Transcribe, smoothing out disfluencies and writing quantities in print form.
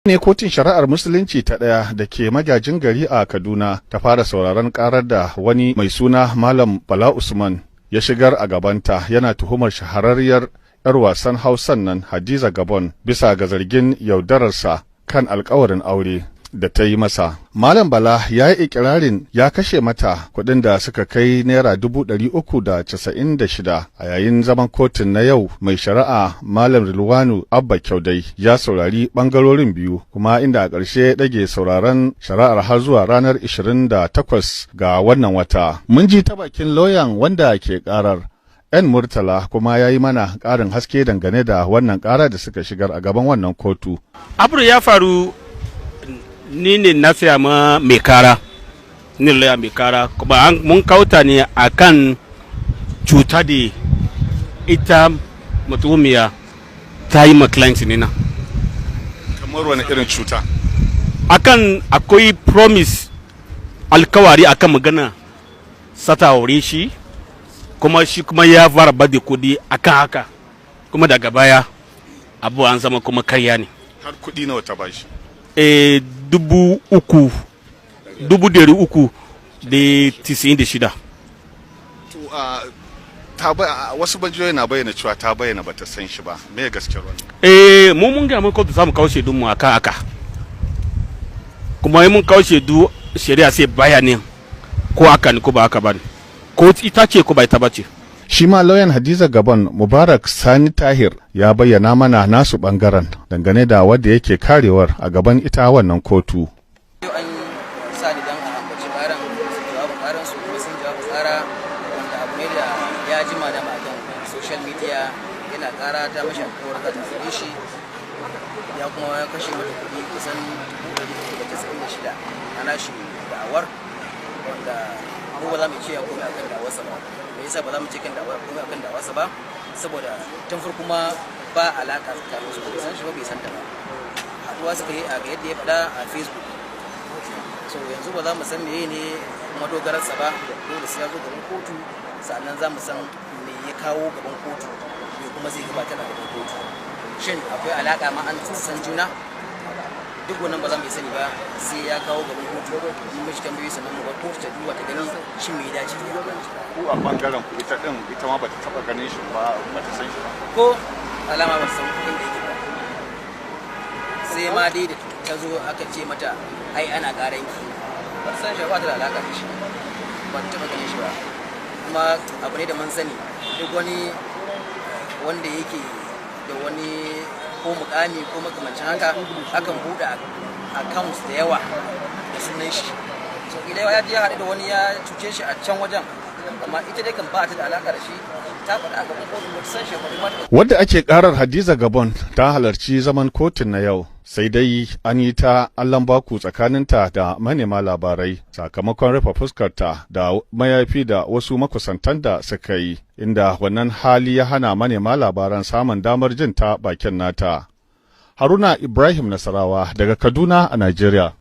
ne kotun shari'ar musulunci ta ɗaya da ke magajin gari a Kaduna ta fara sauraron karar da wani mai suna Malam Bala Usman ya shigar a gabanta yana tuhumar shahararriyar 'yar wasan Hausan nan Hadiza Gabon bisa ga zargin yaudararsa kan alkawarin aure da ta yi masa. Malam Bala ya yi ikirarin ya kashe mata kuɗin da suka kai naira 396 a yayin zaman kotun na yau. Mai shari'a Malam Rilwanu Abba Kyaudai ya saurari ɓangarorin biyu kuma inda a ƙarshe ɗage sauraron shari'ar har zuwa ranar 28 ga wannan wata. Mun ji ta bakin lauyan wanda ke ƙarar ‘yan Murtala kuma ya yi mana ƙarin haske dangane da wannan ƙara da suka shigar a gaban wannan kotu. Abu ya faru ni ne na siya ma mai kara, ni lauya mai kara, kuma mun kauta ne a kan cuta da ita mutumiya ta yi ma client ne na. Kamar wani irin cuta? Akan akwai promise alkawari akan magana sata aure shi, kuma shi kuma ya fara bada kudi akan haka, kuma daga baya abu an zama kuma karya ne. Har kudi nawa ta bashi? 396. To wasu bajiyoyi na bayyana cewa ta bayyana bata san shi ba, me gaskiyar wannan? Mun ga mun kotu zamu kawo shaidu mu aka aka, kuma mun kawo shaidu shari'a sai bayanin ko aka ne ko ba aka ba ne, ko ita ce ko ba ita ba ce. Shi ma lauyan Hadiza Gabon Mubarak Sani Tahir ya bayyana mana nasu bangaren dangane da wadda yake karewar a gaban ita wannan kotu. Yau an sa ni dan a ambaci karan jawabu karan su kuma sun jawabu tsara wanda abu ne da ya jima da magan social media yana kara ta mashi alƙawarin za ta tsare shi ya kuma ya kashe mata kuɗi kusan 196 ana shi da'awar wanda mu ba za mu ce ya komai akan da'awarsa ba. Me yasa ba za mu ce kan da'awar komai akan da'awarsa ba? Saboda tun farko ma ba alaka tsakanin su, bai san shi ba bai san ta ba. Haɗuwa suka yi a ga yadda ya faɗa a Facebook. So yanzu ba za mu san meye ne madogararsa ba, dole sai ya zo gaban kotu sannan za mu san me ya kawo gaban kotu me kuma zai gabatar a gaban kotu. Shin akwai alaka ma an san juna? Duk wannan ba za mu yi sani ba sai ya kawo gaban kotu mun mishi tambayoyi sannan mu bar kotu ta duba ta gani shin me ya dace. Ku a bangaren ku ita ma bata taba ganin shi ba, bata san shi ba. Ko alama ba san inda yake ba. Sai ma dai da ta zo aka ce mata ai ana karan ki. Ba san shi ba ta da alaka da shi. Ba ta taba ganin shi ba. Kuma abu ne da mun sani duk wani wanda yake da wani ko mukami ko makamancin haka akan buɗe accounts da yawa da sunan shi. So idan ya haɗu da wani ya cuce shi a can wajen, amma ita dai kan ba ta da alaka da shi, ta faɗa a gaban kotun ba ta san shi ba. Wadda ake karar Hadiza Gabon ta halarci zaman kotun na yau, sai dai an yi ta Allahn baku tsakaninta da manema labarai sakamakon rufe fuskarta da mayafi da wasu makusantan da suka yi, inda wannan hali ya hana manema labaran samun damar jin ta bakin nata. Haruna Ibrahim Nasarawa daga Kaduna a Najeriya.